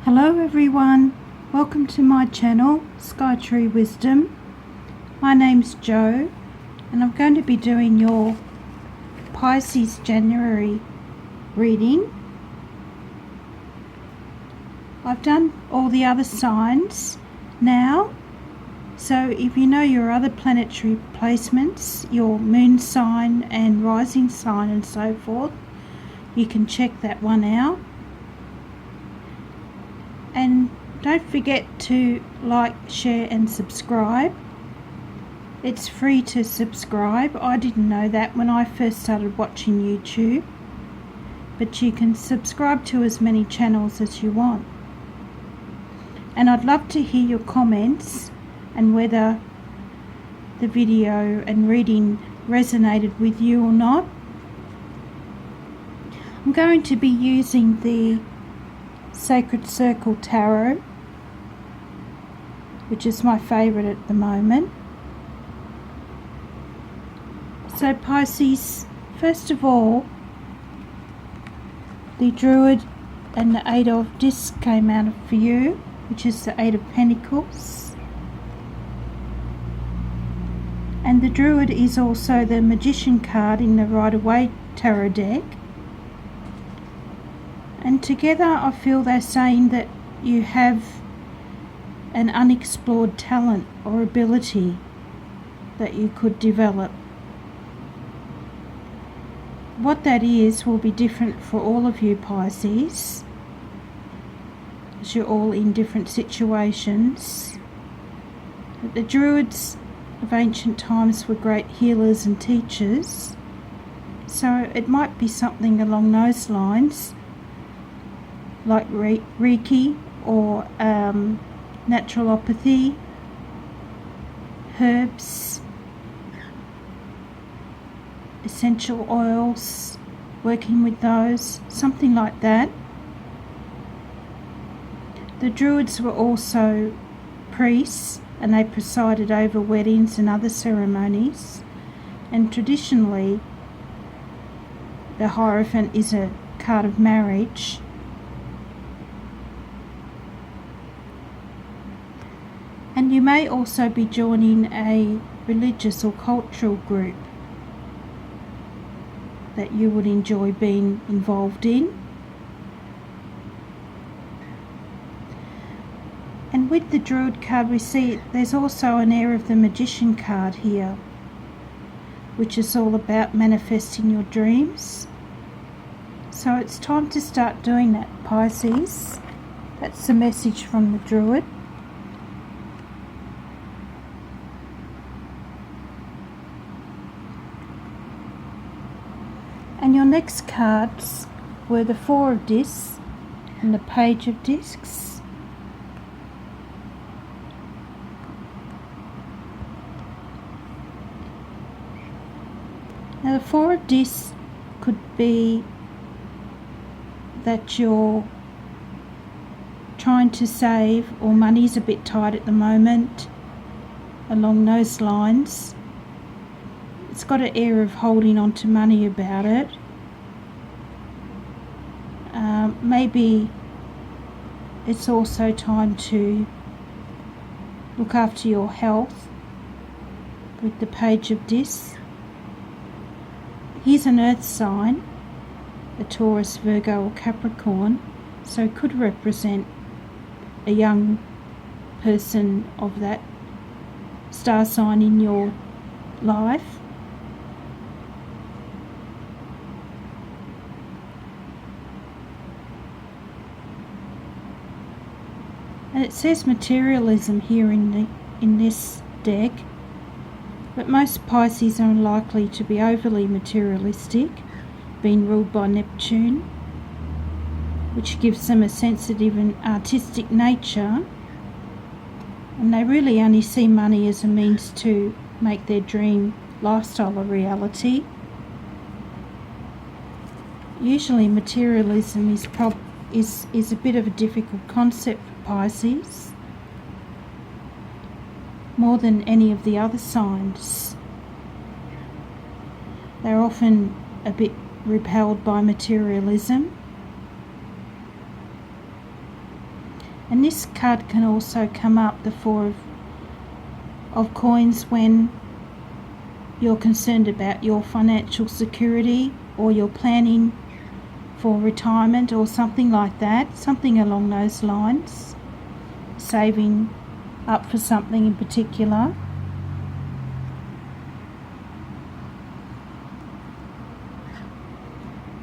Hello everyone, welcome to my channel, Sky Tree Wisdom. My name's Jo and I'm going to be doing your Pisces January reading. I've done all the other signs now, so if you know your other planetary placements, your moon sign and rising sign and so forth, you can check that one out. And don't forget to like, share and subscribe. It's free to subscribe. I didn't know that when I first started watching YouTube. But you can subscribe to as many channels as you want. And I'd love to hear your comments and whether the video and reading resonated with you or not. I'm going to be using the Sacred Circle Tarot, which is my favourite at the moment. So Pisces, first of all, the Druid and the Eight of Discs came out for you, which is the Eight of Pentacles. And the Druid is also the Magician card in the Rider-Waite Tarot deck. And together I feel they're saying that you have an unexplored talent or ability that you could develop. What that is will be different for all of you Pisces, as you're all in different situations. But the Druids of ancient times were great healers and teachers, so it might be something along those lines, like Reiki or naturopathy, herbs, essential oils, working with those, something like that. The Druids were also priests and they presided over weddings and other ceremonies, and traditionally the Hierophant is a card of marriage. And you may also be joining a religious or cultural group that you would enjoy being involved in. And with the Druid card we see there's also an air of the Magician card here, which is all about manifesting your dreams. So it's time to start doing that, Pisces. That's the message from the Druid. And your next cards were the Four of Discs and the Page of Discs. Now the Four of Discs could be that you're trying to save, or money's a bit tight at the moment, along those lines. It's got an air of holding on to money about it. Maybe it's also time to look after your health with the Page of Discs. Here's an earth sign, a Taurus, Virgo or Capricorn, so it could represent a young person of that star sign in your life. And it says materialism here in this deck, but most Pisces are unlikely to be overly materialistic, being ruled by Neptune, which gives them a sensitive and artistic nature, and they really only see money as a means to make their dream lifestyle a reality. Usually materialism is a bit of a difficult concept for Pisces, more than any of the other signs. They're often a bit repelled by materialism. And this card can also come up, the Four of Coins, when you're concerned about your financial security, or you're planning for retirement or something like that, something along those lines, saving up for something in particular.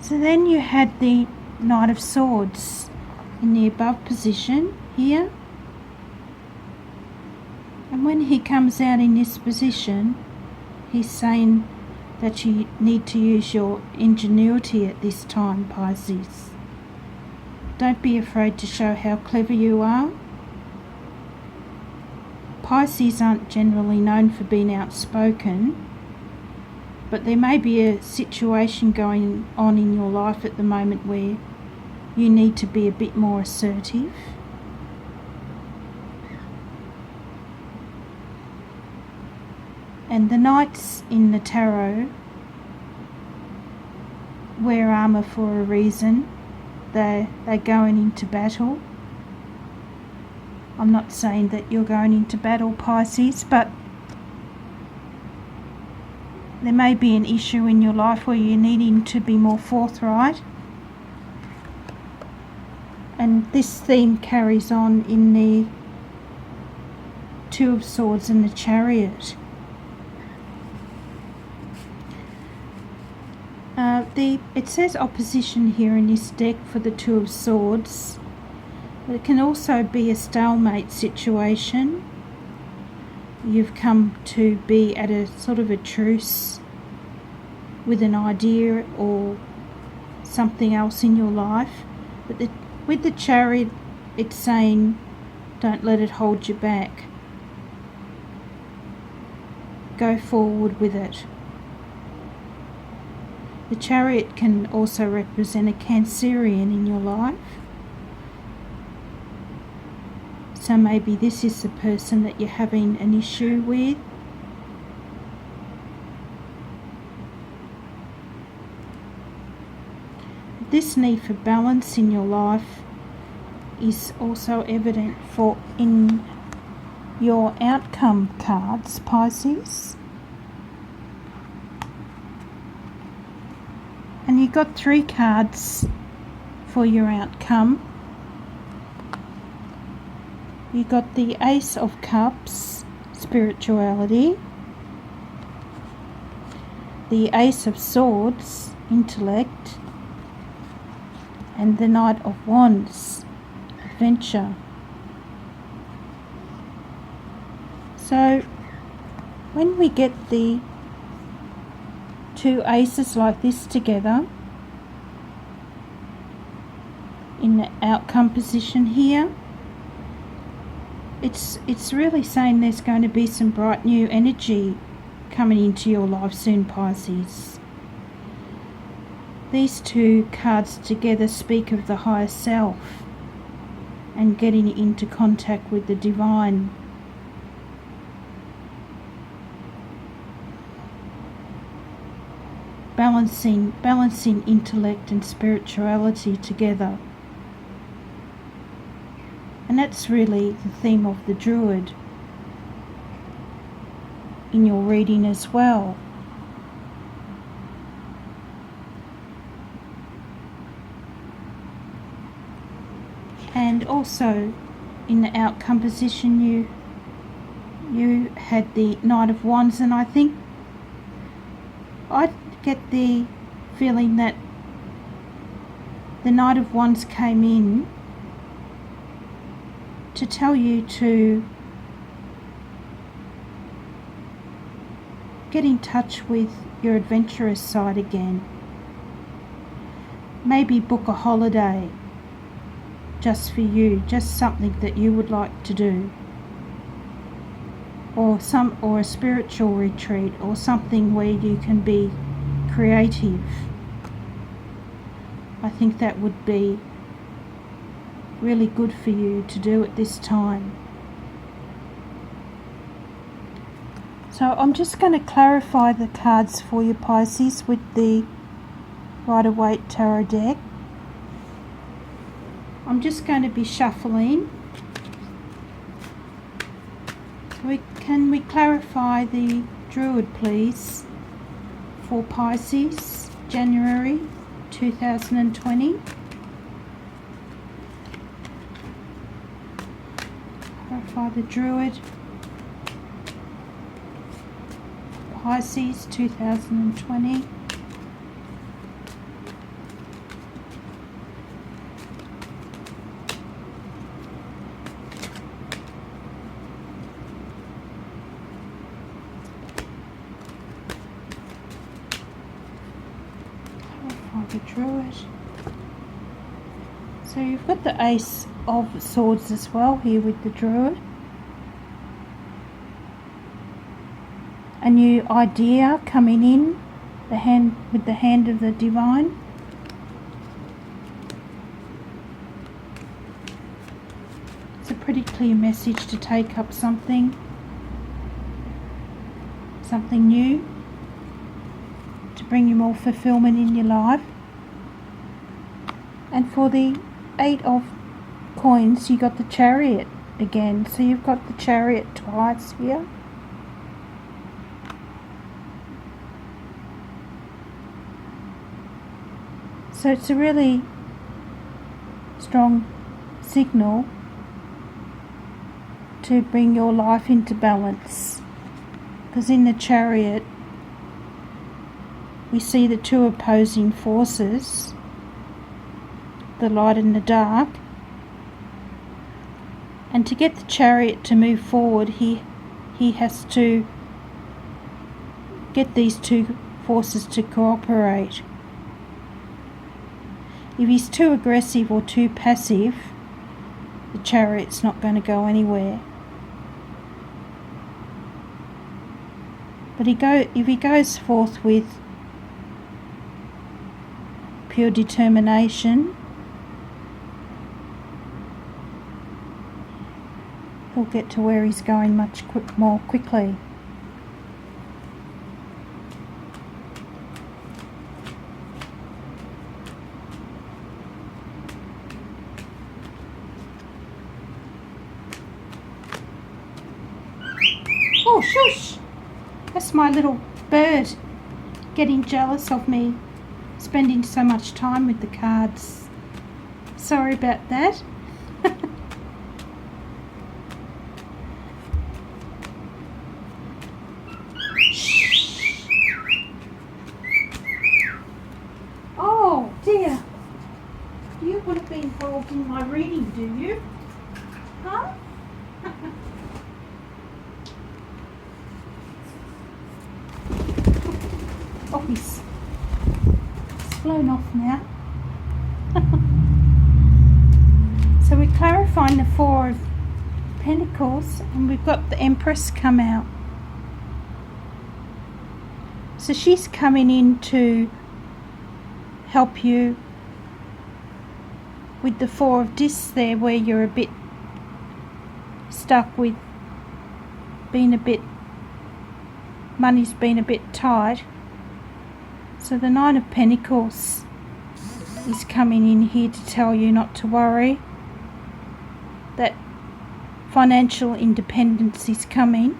So then you had the Knight of Swords in the above position here, and when he comes out in this position, he's saying that you need to use your ingenuity at this time, Pisces. Don't be afraid to show how clever you are. Pisces aren't generally known for being outspoken, but there may be a situation going on in your life at the moment where you need to be a bit more assertive. And the knights in the tarot wear armour for a reason. They're going into battle. I'm not saying that you're going into battle, Pisces, but there may be an issue in your life where you're needing to be more forthright. And this theme carries on in the Two of Swords and the Chariot. It says opposition here in this deck for the Two of Swords, but it can also be a stalemate situation. You've come to be at a sort of a truce with an idea or something else in your life. But with the Chariot, it's saying don't let it hold you back. Go forward with it. The Chariot can also represent a Cancerian in your life. So maybe this is the person that you're having an issue with. This need for balance in your life is also evident in your outcome cards, Pisces. And you got 3 cards for your outcome. You got the Ace of Cups, spirituality, the Ace of Swords, intellect, and the Knight of Wands, adventure. So when we get the 2 aces like this together in the outcome position here, it's really saying there's going to be some bright new energy coming into your life soon, Pisces. These 2 cards together speak of the higher self and getting into contact with the divine. Balancing intellect and spirituality together. And that's really the theme of the Druid in your reading as well. And also in the outcome position you had the Knight of Wands, and I think I get the feeling that the Knight of Wands came in to tell you to get in touch with your adventurous side again. Maybe book a holiday just for you, just something that you would like to do, or a spiritual retreat, or something where you can be creative. I think that would be really good for you to do at this time. So I'm just going to clarify the cards for you, Pisces, with the Rider-Waite Tarot deck. I'm just going to be shuffling Can we clarify the Druid, please, for Pisces, January 2020? Clarify the Druid, Pisces 2020. The Druid. So you've got the Ace of Swords as well here with the Druid. A new idea coming in, with the hand of the Divine. It's a pretty clear message to take up something new, to bring you more fulfillment in your life. And for the 8 of coins, you got the Chariot again. So you've got the Chariot twice here. So it's a really strong signal to bring your life into balance. Because in the Chariot, we see the two opposing forces, the light and the dark, and to get the Chariot to move forward, he has to get these two forces to cooperate. If he's too aggressive or too passive, the Chariot's not going to go anywhere. But if he goes forth with pure determination, he'll get to where he's going much more quickly. Oh, shush! That's my little bird getting jealous of me spending so much time with the cards. Sorry about that. Oh dear. You want to be involved in my reading, do you? Huh? Oh, it's blown off now. So we're clarifying the Four of Pentacles, and we've got the Empress come out. So she's coming in to help you with the Four of Discs there, where you're a bit stuck with money's been a bit tight. So the Nine of Pentacles is coming in here to tell you not to worry, that financial independence is coming.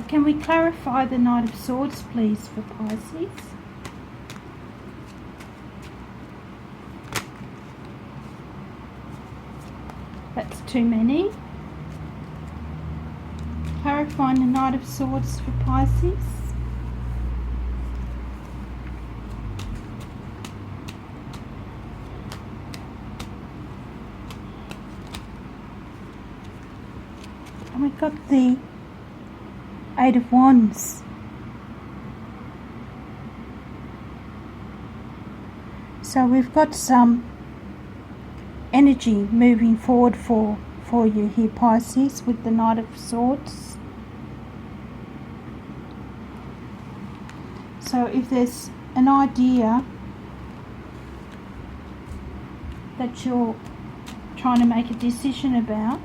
Can we clarify the Knight of Swords, please, for Pisces? That's too many. Clarifying the Knight of Swords for Pisces. And we've got the Eight of Wands. So we've got some energy moving forward for you here, Pisces, with the Knight of Swords. So if there's an idea that you're trying to make a decision about,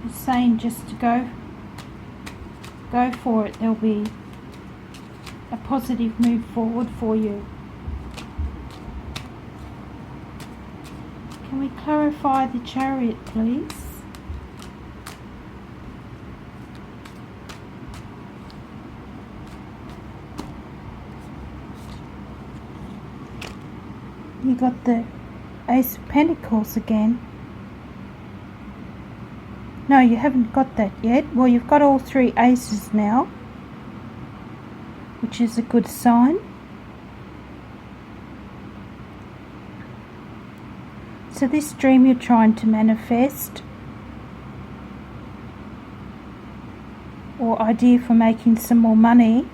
It's saying just to go for it. There'll be a positive move forward for you. Can we clarify the Chariot, please? You got the Ace of Pentacles again. No, you haven't got that yet. Well, you've got all three aces now, which is a good sign. So this dream you're trying to manifest, or idea for making some more money,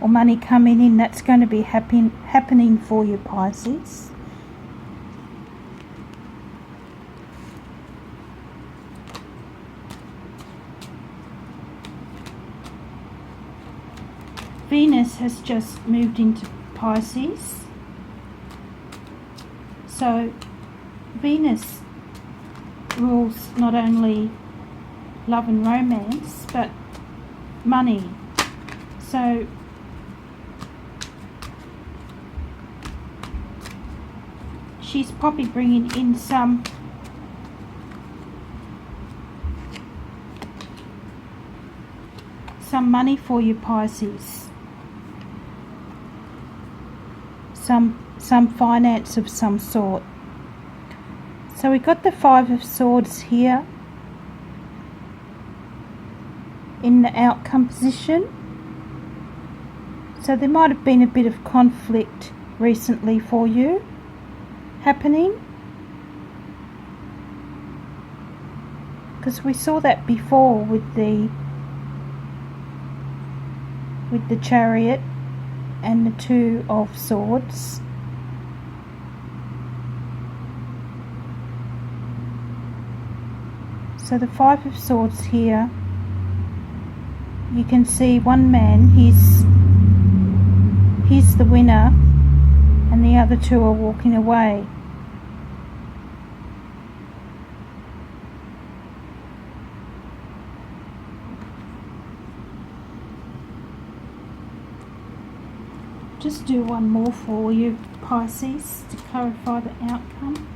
or money coming in, that's going to be happening for you, Pisces. Venus has just moved into Pisces. So Venus rules not only love and romance, but money. So she's probably bringing in some money for you, Pisces. Some finance of some sort. So we got the Five of Swords here in the outcome position. So there might have been a bit of conflict recently for you happening, because we saw that before with the Chariot and the Two of Swords. So the Five of Swords here, you can see one man, he's the winner, and the other two are walking away. Just do one more for you, Pisces, to clarify the outcome.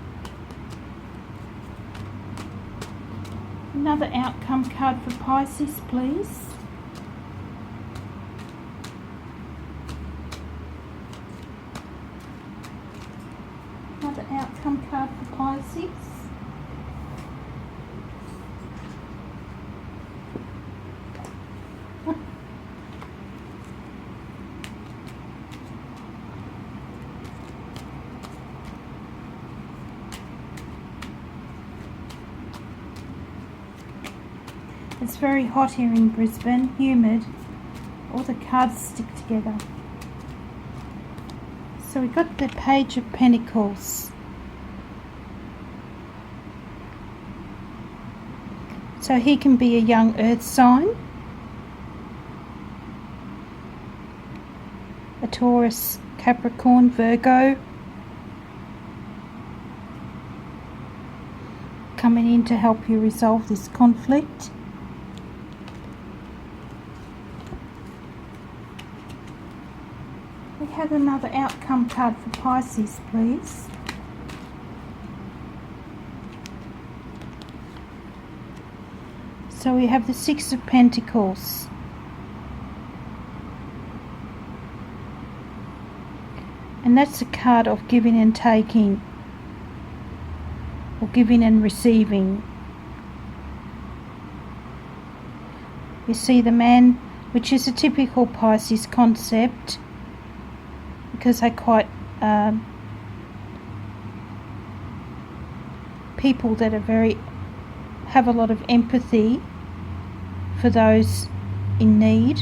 Another outcome card for Pisces, please. Another outcome card for Pisces. It's very hot here in Brisbane, humid. All the cards stick together. So we got the Page of Pentacles. So he can be a young earth sign, a Taurus, Capricorn, Virgo, coming in to help you resolve this conflict. We have another outcome card for Pisces, please. So we have the Six of Pentacles. And that's a card of giving and taking, or giving and receiving. You see the man, which is a typical Pisces concept, because they're quite people that are have a lot of empathy for those in need,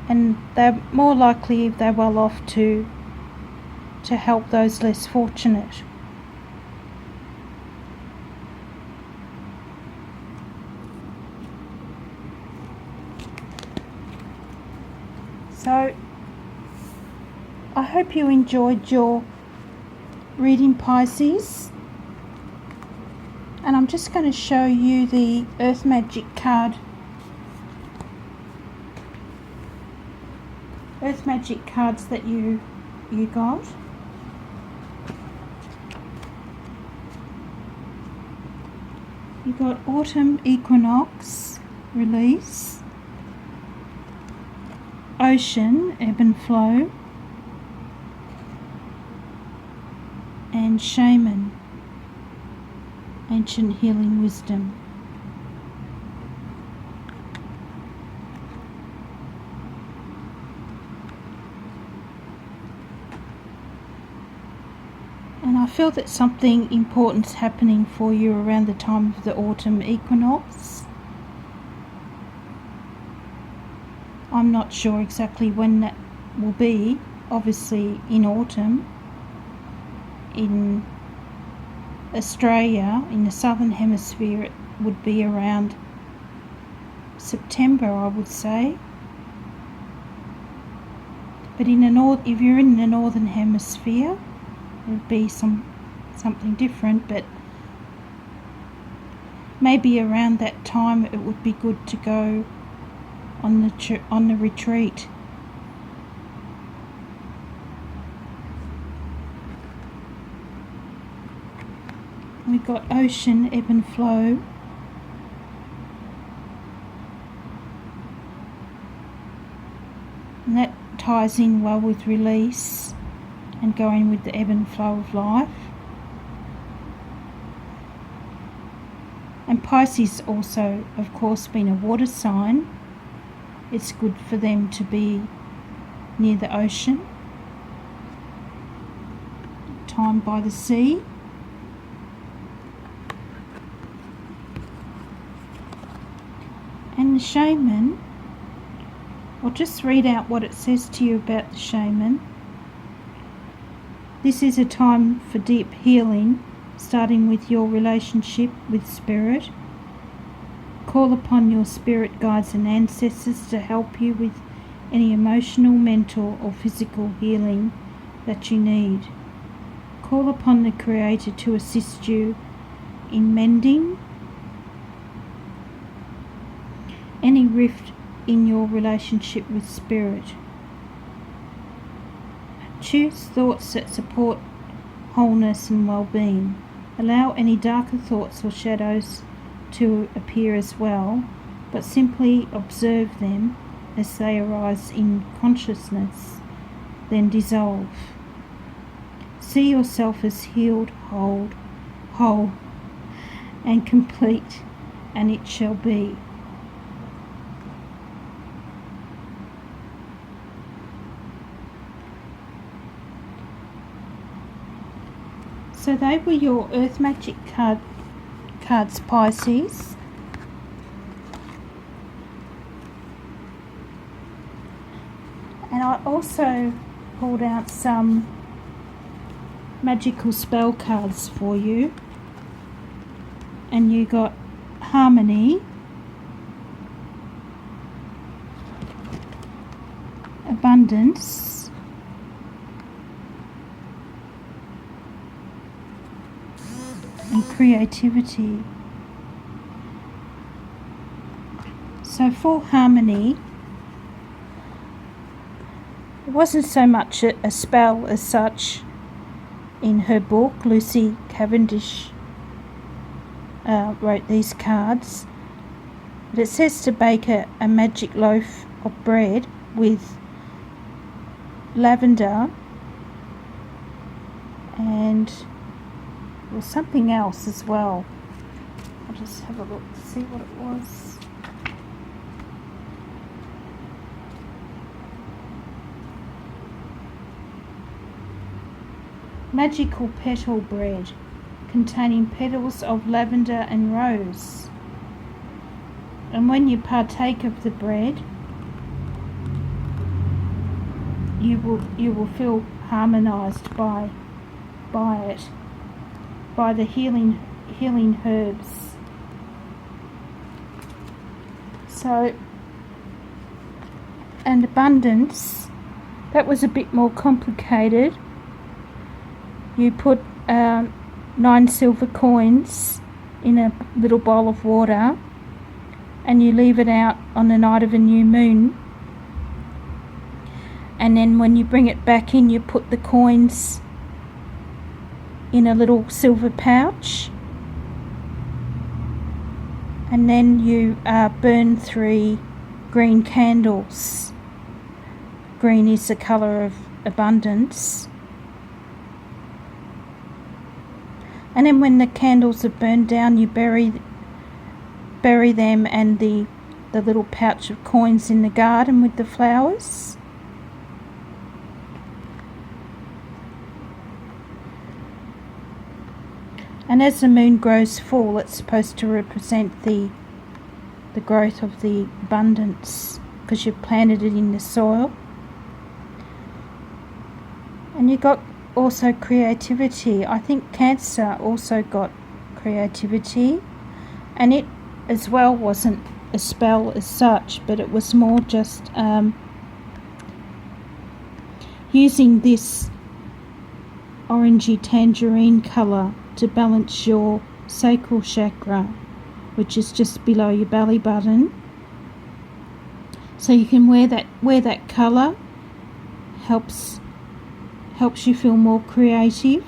and they're more likely, if they're well off, to help those less fortunate. So I hope you enjoyed your reading Pisces, and I'm just going to show you the Earth Magic card. Earth Magic cards that you got. You got Autumn Equinox, Release, Ocean, Ebb and Flow, and Shaman, Ancient Healing Wisdom. And I feel that something important is happening for you around the time of the autumn equinox. I'm not sure exactly when that will be. Obviously in autumn. In Australia, in the southern hemisphere, it would be around September, I would say. But in the if you're in the northern hemisphere, it would be something different. But maybe around that time, it would be good to go on the retreat. We've got Ocean, Ebb and Flow. And that ties in well with release and going with the ebb and flow of life. And Pisces also, of course, being a water sign, it's good for them to be near the ocean, time by the sea. And the Shaman, I'll just read out what it says to you about the Shaman. This is a time for deep healing, starting with your relationship with Spirit. Call upon your spirit guides and ancestors to help you with any emotional, mental or physical healing that you need. Call upon the Creator to assist you in mending any rift in your relationship with Spirit. Choose thoughts that support wholeness and well-being. Allow any darker thoughts or shadows to appear as well, but simply observe them as they arise in consciousness, then dissolve. See yourself as healed, whole, and complete, and it shall be. So they were your Earth Magic cards, Pisces. And I also pulled out some magical spell cards for you. And you got Harmony, Abundance, and Creativity. So for Harmony, it wasn't so much a spell as such in her book. Lucy Cavendish wrote these cards. But it says to bake a magic loaf of bread with lavender and or something else as well. I'll just have a look to see what it was. Magical petal bread containing petals of lavender and rose. And when you partake of the bread, you will feel harmonized by it, by the healing herbs. So, and Abundance, that was a bit more complicated. you put 9 silver coins in a little bowl of water, and you leave it out on the night of a new moon, and then when you bring it back in, you put the coins in a little silver pouch, and then you burn 3 green candles. Green is the colour of abundance. And then when the candles are burned down, you bury them and the little pouch of coins in the garden with the flowers. And as the moon grows full, it's supposed to represent the growth of the abundance, because you've planted it in the soil. And you got also creativity. I think Cancer also got creativity, and it as well wasn't a spell as such, but it was more just using this orangey tangerine colour to balance your sacral chakra, which is just below your belly button. So you can wear that colour. Helps you feel more creative,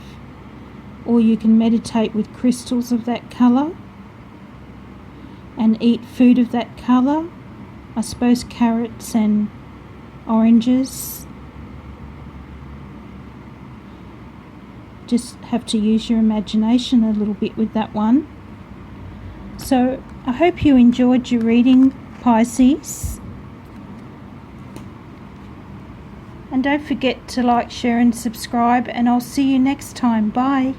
or you can meditate with crystals of that colour and eat food of that colour. I suppose carrots and oranges. Just have to use your imagination a little bit with that one. So I hope you enjoyed your reading, Pisces. And don't forget to like, share and subscribe, and I'll see you next time. Bye.